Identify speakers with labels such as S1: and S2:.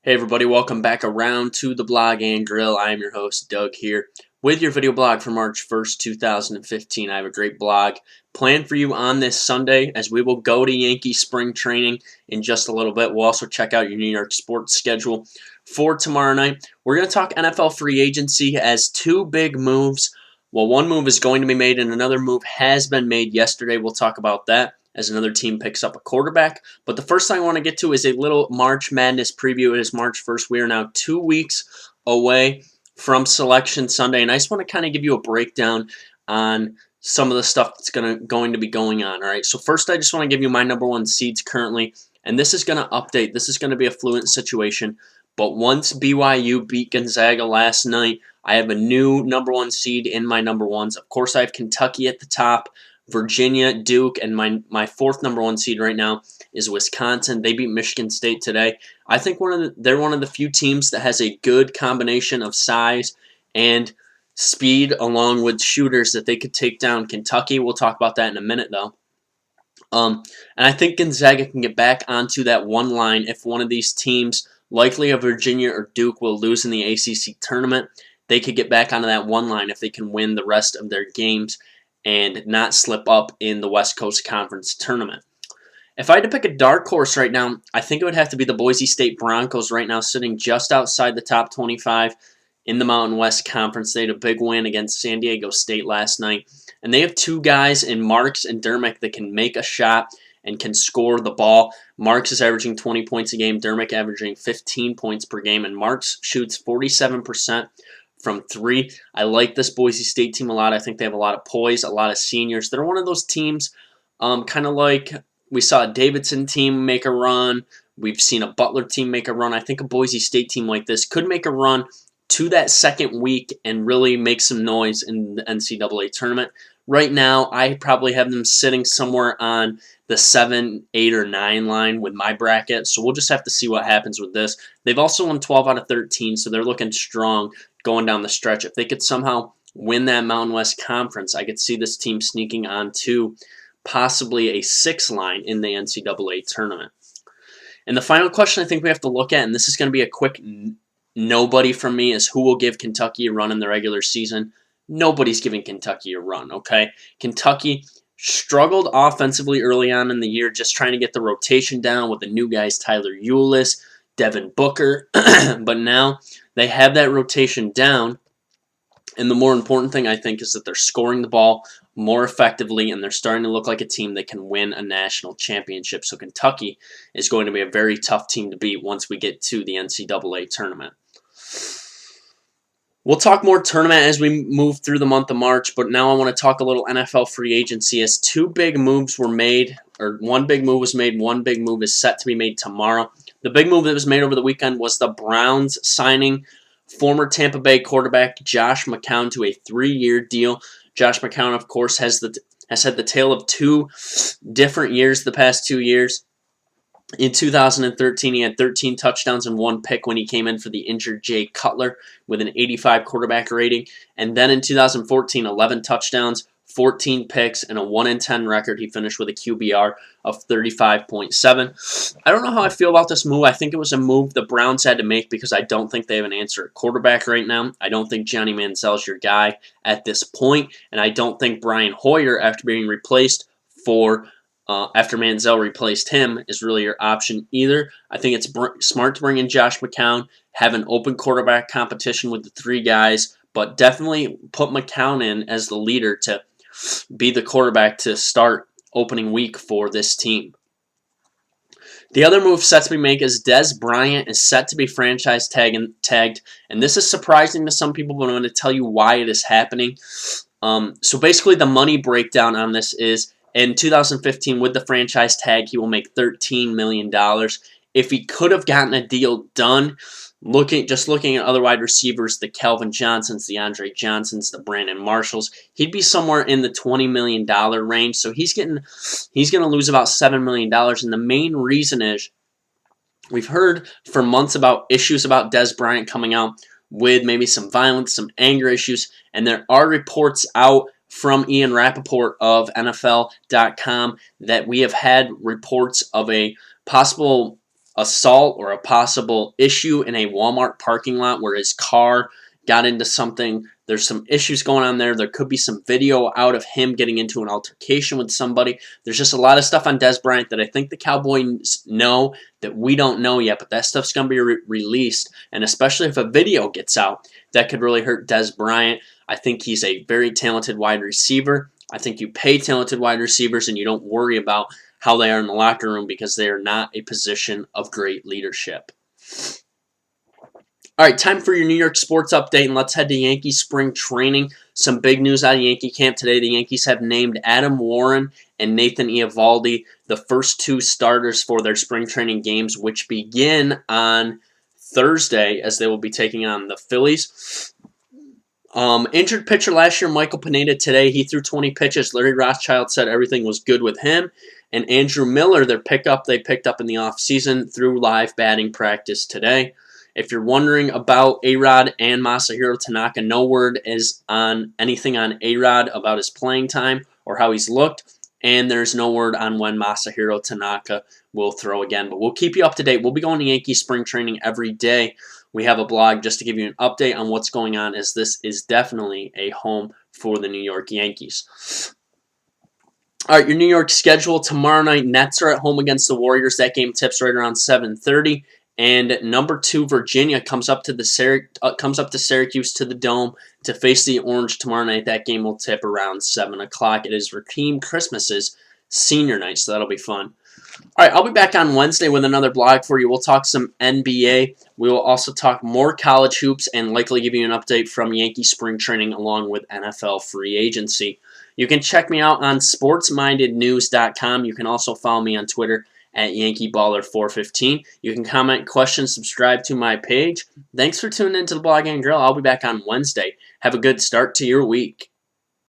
S1: Hey everybody, welcome back around to the Blog and Grill. I am your host, Doug, here with your video blog for March 1st, 2015. I have a great blog planned for you on this Sunday as we will go to Yankees Spring Training in just a little bit. We'll also check out your New York sports schedule for tomorrow night. We're going to talk NFL free agency as two big moves. Well, one move is going to be made and another move has been made yesterday. We'll talk about that as another team picks up a quarterback. But the first thing I want to get to is a little March Madness preview. It is March 1st. We are now 2 weeks away from Selection Sunday, and I just want to kind of give you a breakdown on some of the stuff that's going to be going on. All right, so first I just want to give you my number one seeds currently, and this is going to update. This is going to be a fluent situation, but once BYU beat Gonzaga last night, I have a new number one seed in my number ones. Of course, I have Kentucky at the top, Virginia, Duke, and my fourth number one seed right now is Wisconsin. They beat Michigan State today. I think they're one of the few teams that has a good combination of size and speed along with shooters that they could take down Kentucky. We'll talk about that in a minute, though. And I think Gonzaga can get back onto that one line if one of these teams, likely a Virginia or Duke, will lose in the ACC tournament. They could get back onto that one line if they can win the rest of their games and not slip up in the West Coast Conference tournament. If I had to pick a dark horse right now, I think it would have to be the Boise State Broncos right now, sitting just outside the top 25 in the Mountain West Conference. They had a big win against San Diego State last night, and they have two guys in Marks and Dermick that can make a shot and can score the ball. Marks is averaging 20 points a game, Dermick averaging 15 points per game, and Marks shoots 47% from three. I like this Boise State team a lot. I think they have a lot of poise, a lot of seniors. They're one of those teams, kind of like we saw a Davidson team make a run. We've seen a Butler team make a run. I think a Boise State team like this could make a run to that second week and really make some noise in the NCAA tournament. Right now, I probably have them sitting somewhere on the 7, 8, or 9 line with my bracket, so we'll just have to see what happens with this. They've also won 12 out of 13, so they're looking strong going down the stretch. If they could somehow win that Mountain West Conference, I could see this team sneaking on to possibly a 6 line in the NCAA tournament. And the final question I think we have to look at, and this is going to be a quick nobody from me, is who will give Kentucky a run in the regular season. Nobody's giving Kentucky a run, okay? Kentucky struggled offensively early on in the year, just trying to get the rotation down with the new guys, Tyler Ulis, Devin Booker, but now they have that rotation down, and the more important thing, I think, is that they're scoring the ball more effectively, and they're starting to look like a team that can win a national championship. So Kentucky is going to be a very tough team to beat once we get to the NCAA tournament. We'll talk more tournament as we move through the month of March, but now I want to talk a little NFL free agency as two big moves were made, or one big move was made, one big move is set to be made tomorrow. The big move that was made over the weekend was the Browns signing former Tampa Bay quarterback Josh McCown to a 3-year deal. Josh McCown, of course, has had the tale of two different years the past 2 years. In 2013, he had 13 touchdowns and 1 pick when he came in for the injured Jay Cutler with an 85 quarterback rating. And then in 2014, 11 touchdowns, 14 picks, and a 1-10 record. He finished with a QBR of 35.7. I don't know how I feel about this move. I think it was a move the Browns had to make because I don't think they have an answer at quarterback right now. I don't think Johnny Manziel's your guy at this point, and I don't think Brian Hoyer, after being replaced after Manziel replaced him, is really your option either. I think it's smart to bring in Josh McCown, have an open quarterback competition with the 3 guys, but definitely put McCown in as the leader to be the quarterback to start opening week for this team. The other move set to be made is Dez Bryant is set to be franchise tagged, and this is surprising to some people, but I'm going to tell you why it is happening. So basically the money breakdown on this is in 2015 with the franchise tag, he will make $13 million. If he could have gotten a deal done, just looking at other wide receivers, the Calvin Johnsons, the Andre Johnsons, the Brandon Marshalls, he'd be somewhere in the $20 million range. So he's going to lose about $7 million. And the main reason is we've heard for months about issues about Dez Bryant coming out with maybe some violence, some anger issues, and there are reports out from Ian Rappaport of NFL.com that we have had reports of a possible assault or a possible issue in a Walmart parking lot where his car got into something. There's some issues going on there. There could be some video out of him getting into an altercation with somebody. There's just a lot of stuff on Dez Bryant that I think the Cowboys know that we don't know yet, but that stuff's going to be released, and especially if a video gets out, that could really hurt Dez Bryant. I think he's a very talented wide receiver. I think you pay talented wide receivers and you don't worry about how they are in the locker room because they are not a position of great leadership. All right, time for your New York sports update, and let's head to Yankees Spring Training. Some big news out of Yankee camp today. The Yankees have named Adam Warren and Nathan Eovaldi the first two starters for their spring training games, which begin on Thursday as they will be taking on the Phillies. Injured pitcher last year, Michael Pineda, today. He threw 20 pitches. Larry Rothschild said everything was good with him. And Andrew Miller, their pickup, they picked up in the offseason through live batting practice today. If you're wondering about A-Rod and Masahiro Tanaka, no word is on anything on A-Rod about his playing time or how he's looked. And there's no word on when Masahiro Tanaka will throw again. But we'll keep you up to date. We'll be going to Yankees Spring Training every day. We have a blog just to give you an update on what's going on, as this is definitely a home for the New York Yankees. All right, your New York schedule tomorrow night. Nets are at home against the Warriors. That game tips right around 7:30. And number 2 Virginia comes up to Syracuse to the Dome to face the Orange tomorrow night. That game will tip around 7 o'clock. It is Rakeem Christmas's senior night, so that'll be fun. All right, I'll be back on Wednesday with another blog for you. We'll talk some NBA. We will also talk more college hoops and likely give you an update from Yankee Spring Training along with NFL free agency. You can check me out on sportsmindednews.com. You can also follow me on Twitter at YankeeBaller415. You can comment questions, subscribe to my page. Thanks for tuning in to the Blog and Grill. I'll be back on Wednesday. Have a good start to your week.